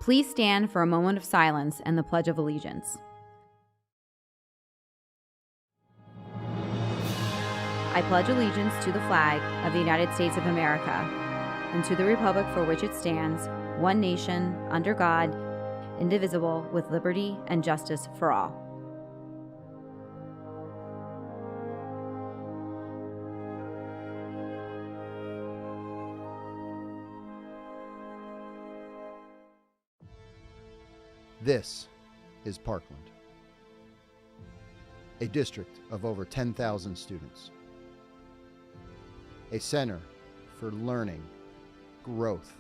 Please stand for a moment of silence and the Pledge of Allegiance. I pledge allegiance to the flag of the United States of America and to the republic for which it stands, one nation, under God, indivisible, with liberty and justice for all. This is Parkland, a district of over 10,000 students, a center for learning, growth,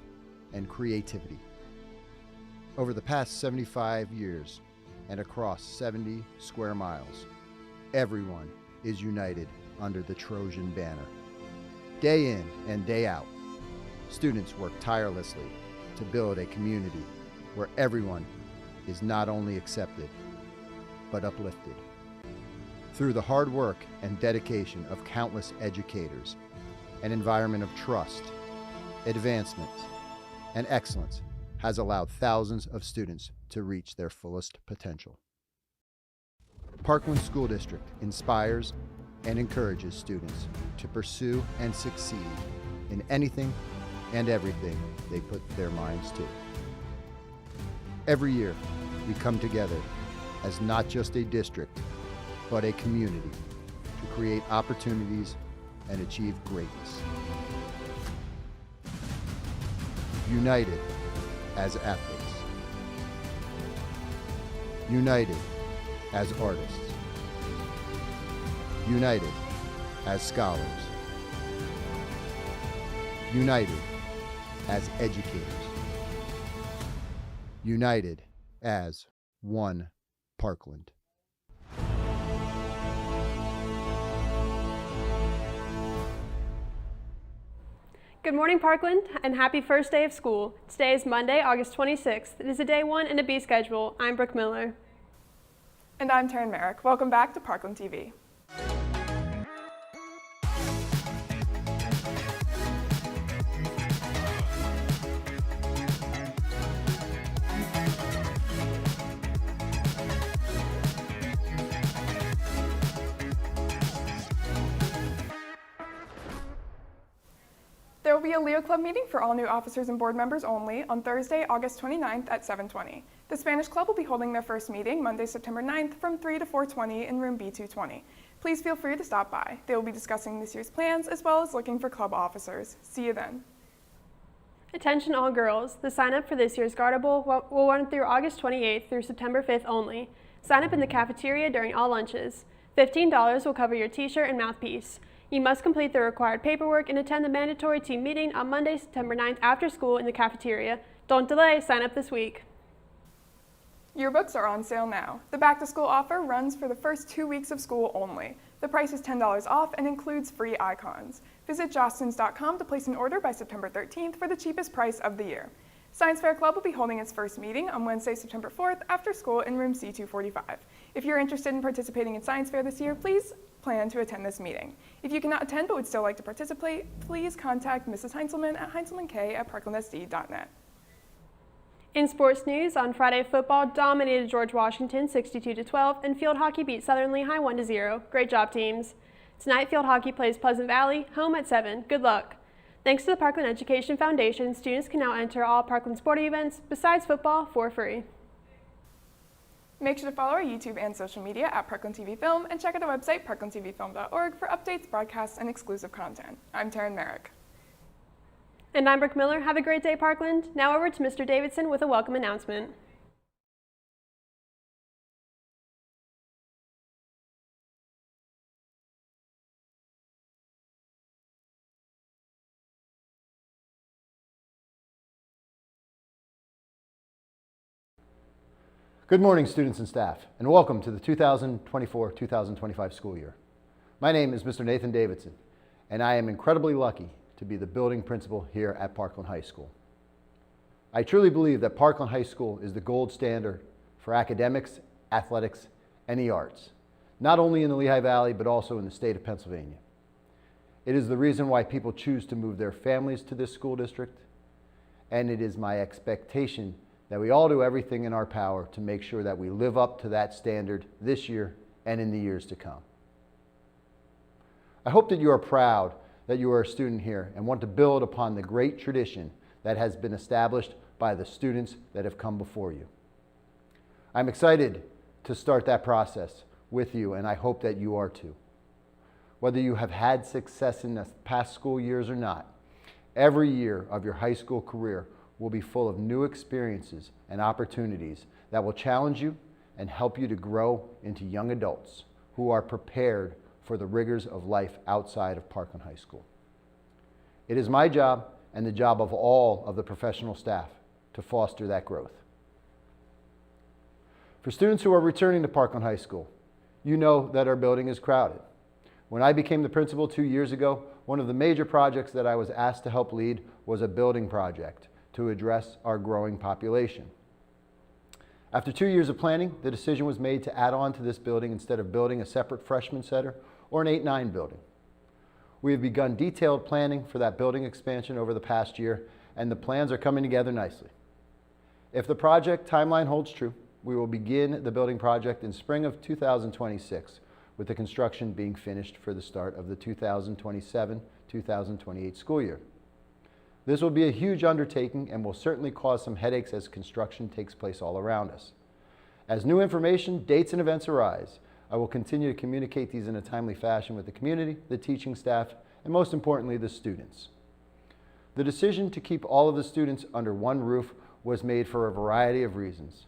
and creativity. Over the past 75 years and across 70 square miles, everyone is united under the Trojan banner. Day in and day out, students work tirelessly to build a community where everyone is not only accepted, but uplifted. Through the hard work and dedication of countless educators, an environment of trust, advancement, and excellence has allowed thousands of students to reach their fullest potential. Parkland School District inspires and encourages students to pursue and succeed in anything and everything they put their minds to. Every year, we come together as not just a district, but a community to create opportunities and achieve greatness. United as athletes. United as artists. United as scholars. United as educators. United as one Parkland. Good morning, Parkland, and happy first day of school. Today is Monday, August 26th. It is a day 1 and a B schedule. I'm Brooke Miller. And I'm Taryn Marek. Welcome back to Parkland TV. There will be a Leo Club meeting for all new officers and board members only on Thursday, August 29th at 7:20. The Spanish Club will be holding their first meeting Monday, September 9th from 3 to 4:20 in room B220. Please feel free to stop by. They will be discussing this year's plans as well as looking for club officers. See you then. Attention all girls. The sign up for this year's Garter Bowl will run through August 28th through September 5th only. Sign up in the cafeteria during all lunches. $15 will cover your t-shirt and mouthpiece. You must complete the required paperwork and attend the mandatory team meeting on Monday, September 9th after school in the cafeteria. Don't delay, sign up this week. Yearbooks are on sale now. The back-to-school offer runs for the first 2 weeks of school only. The price is $10 off and includes free icons. Visit jostens.com to place an order by September 13th for the cheapest price of the year. Science Fair Club will be holding its first meeting on Wednesday, September 4th after school in room C245. If you're interested in participating in Science Fair this year, please plan to attend this meeting. If you cannot attend but would still like to participate, please contact Mrs. Heinzelman at heinzelmank@parklandsd.net. In sports news, on Friday, football dominated George Washington 62-12 and field hockey beat Southern Lehigh 1-0. Great job, teams. Tonight, field hockey plays Pleasant Valley, home at 7. Good luck. Thanks to the Parkland Education Foundation, students can now enter all Parkland sporting events besides football for free. Make sure to follow our YouTube and social media at Parkland TV Film and check out our website, parklandtvfilm.org, for updates, broadcasts, and exclusive content. I'm Taryn Marek. And I'm Brooke Miller. Have a great day, Parkland. Now over to Mr. Davidson with a welcome announcement. Good morning, students and staff, and welcome to the 2024-2025 school year. My name is Mr. Nathan Davidson, and I am incredibly lucky to be the building principal here at Parkland High School. I truly believe that Parkland High School is the gold standard for academics, athletics, and the arts, not only in the Lehigh Valley, but also in the state of Pennsylvania. It is the reason why people choose to move their families to this school district, and it is my expectation that we all do everything in our power to make sure that we live up to that standard this year and in the years to come. I hope that you are proud that you are a student here and want to build upon the great tradition that has been established by the students that have come before you. I'm excited to start that process with you, and I hope that you are too. Whether you have had success in the past school years or not, every year of your high school career will be full of new experiences and opportunities that will challenge you and help you to grow into young adults who are prepared for the rigors of life outside of Parkland High School. It is my job and the job of all of the professional staff to foster that growth. For students who are returning to Parkland High School, you know that our building is crowded. When I became the principal 2 years ago, one of the major projects that I was asked to help lead was a building project to address our growing population. After 2 years of planning, the decision was made to add on to this building instead of building a separate freshman center or an 8-9 building. We have begun detailed planning for that building expansion over the past year, and the plans are coming together nicely. If the project timeline holds true, we will begin the building project in spring of 2026, with the construction being finished for the start of the 2027-2028 school year. This will be a huge undertaking and will certainly cause some headaches as construction takes place all around us. As new information, dates, and events arise, I will continue to communicate these in a timely fashion with the community, the teaching staff, and most importantly, the students. The decision to keep all of the students under one roof was made for a variety of reasons.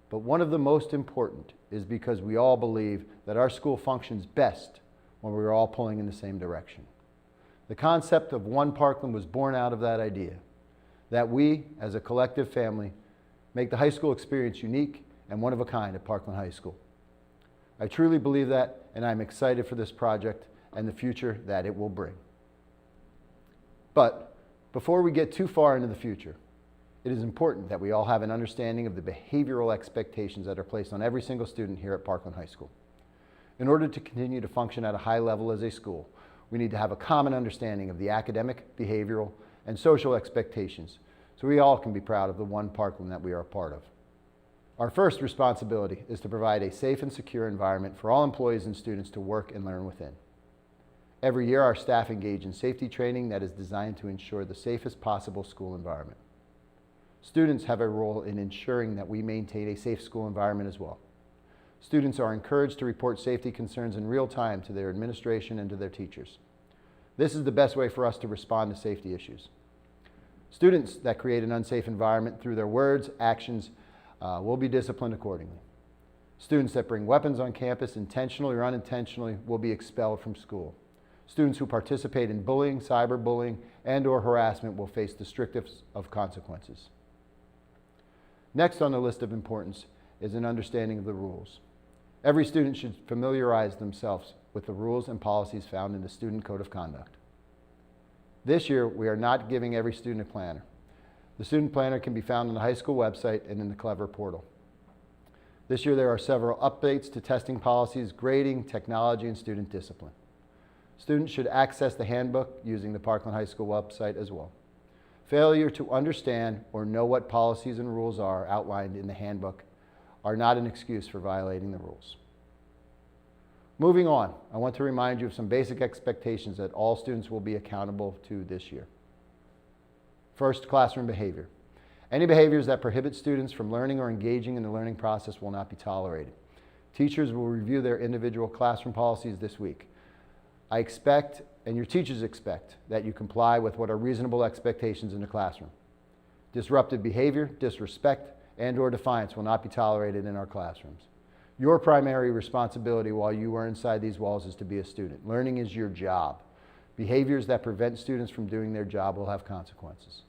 But one of the most important is because we all believe that our school functions best when we're all pulling in the same direction. The concept of One Parkland was born out of that idea, that we, as a collective family, make the high school experience unique and one of a kind at Parkland High School. I truly believe that, and I'm excited for this project and the future that it will bring. But before we get too far into the future, it is important that we all have an understanding of the behavioral expectations that are placed on every single student here at Parkland High School. In order to continue to function at a high level as a school, we need to have a common understanding of the academic, behavioral, and social expectations so we all can be proud of the One Parkland that we are a part of. Our first responsibility is to provide a safe and secure environment for all employees and students to work and learn within. Every year, our staff engage in safety training that is designed to ensure the safest possible school environment. Students have a role in ensuring that we maintain a safe school environment as well. Students are encouraged to report safety concerns in real time to their administration and to their teachers. This is the best way for us to respond to safety issues. Students that create an unsafe environment through their words, actions, will be disciplined accordingly. Students that bring weapons on campus intentionally or unintentionally will be expelled from school. Students who participate in bullying, cyberbullying, and/or harassment will face the strictest of consequences. Next on the list of importance is an understanding of the rules. Every student should familiarize themselves with the rules and policies found in the Student Code of Conduct. This year, we are not giving every student a planner. The student planner can be found on the high school website and in the Clever portal. This year, there are several updates to testing policies, grading, technology, and student discipline. Students should access the handbook using the Parkland High School website as well. Failure to understand or know what policies and rules are outlined in the handbook are not an excuse for violating the rules. Moving on, I want to remind you of some basic expectations that all students will be accountable to this year. First, classroom behavior. Any behaviors that prohibit students from learning or engaging in the learning process will not be tolerated. Teachers will review their individual classroom policies this week. I expect, and your teachers expect, that you comply with what are reasonable expectations in the classroom. Disruptive behavior, disrespect, and/or defiance will not be tolerated in our classrooms. Your primary responsibility while you are inside these walls is to be a student. Learning is your job. Behaviors that prevent students from doing their job will have consequences.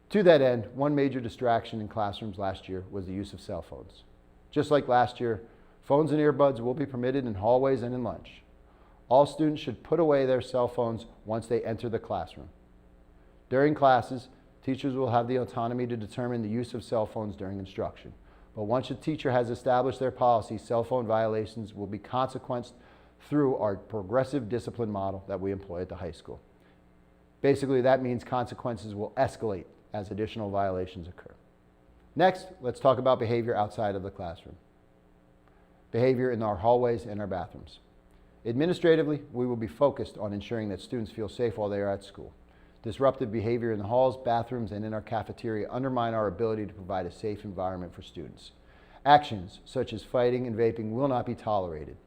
To that end, one major distraction in classrooms last year was the use of cell phones. Just like last year, phones and earbuds will be permitted in hallways and in lunch. All students should put away their cell phones once they enter the classroom. During classes, teachers will have the autonomy to determine the use of cell phones during instruction. But once a teacher has established their policy, cell phone violations will be consequenced through our progressive discipline model that we employ at the high school. Basically, that means consequences will escalate as additional violations occur. Next, let's talk about behavior outside of the classroom. Behavior in our hallways and our bathrooms. Administratively, we will be focused on ensuring that students feel safe while they are at school. Disruptive behavior in the halls, bathrooms, and in our cafeteria undermine our ability to provide a safe environment for students. Actions such as fighting and vaping will not be tolerated.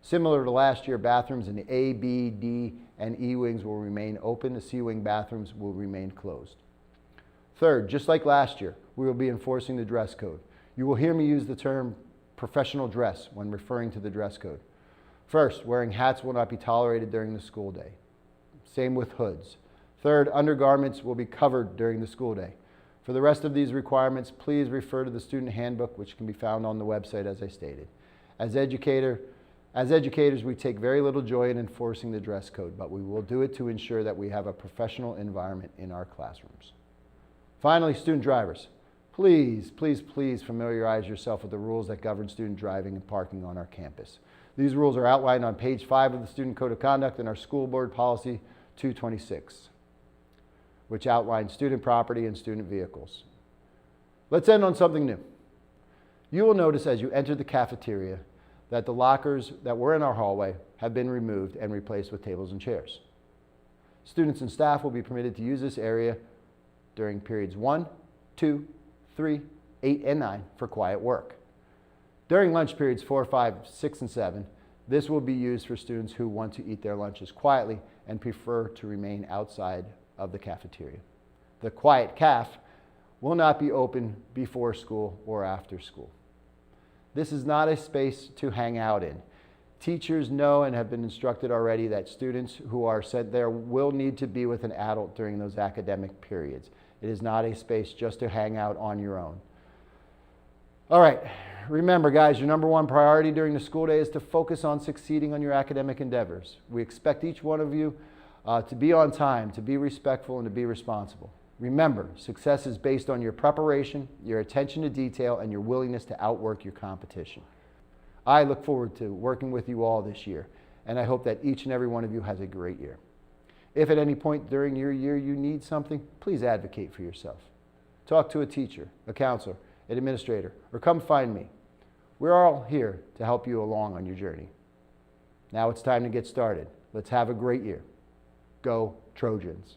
Similar to last year, bathrooms in the A, B, D, and E wings will remain open. The C wing bathrooms will remain closed. Third, just like last year, we will be enforcing the dress code. You will hear me use the term professional dress when referring to the dress code. First, wearing hats will not be tolerated during the school day. Same with hoods. Third, undergarments will be covered during the school day. For the rest of these requirements, please refer to the student handbook, which can be found on the website, as I stated. As educators, we take very little joy in enforcing the dress code, but we will do it to ensure that we have a professional environment in our classrooms. Finally, student drivers. Please, please, please familiarize yourself with the rules that govern student driving and parking on our campus. These rules are outlined on page 5 of the Student Code of Conduct and our School Board Policy 226, which outlines student property and student vehicles. Let's end on something new. You will notice as you enter the cafeteria that the lockers that were in our hallway have been removed and replaced with tables and chairs. Students and staff will be permitted to use this area during periods 1, 2, 3, 8, and 9 for quiet work. During lunch periods 4, 5, 6, and 7, this will be used for students who want to eat their lunches quietly and prefer to remain outside of the cafeteria. The quiet caf will not be open before school or after school. This is not a space to hang out in. Teachers know and have been instructed already that students who are sent there will need to be with an adult during those academic periods. It is not a space just to hang out on your own. All right, remember guys, your number one priority during the school day is to focus on succeeding on your academic endeavors. We expect each one of you to be on time, to be respectful, and to be responsible. Remember, success is based on your preparation, your attention to detail, and your willingness to outwork your competition. I look forward to working with you all this year, and I hope that each and every one of you has a great year. If at any point during your year you need something, please advocate for yourself. Talk to a teacher, a counselor, an administrator, or come find me. We're all here to help you along on your journey. Now it's time to get started. Let's have a great year. Go Trojans.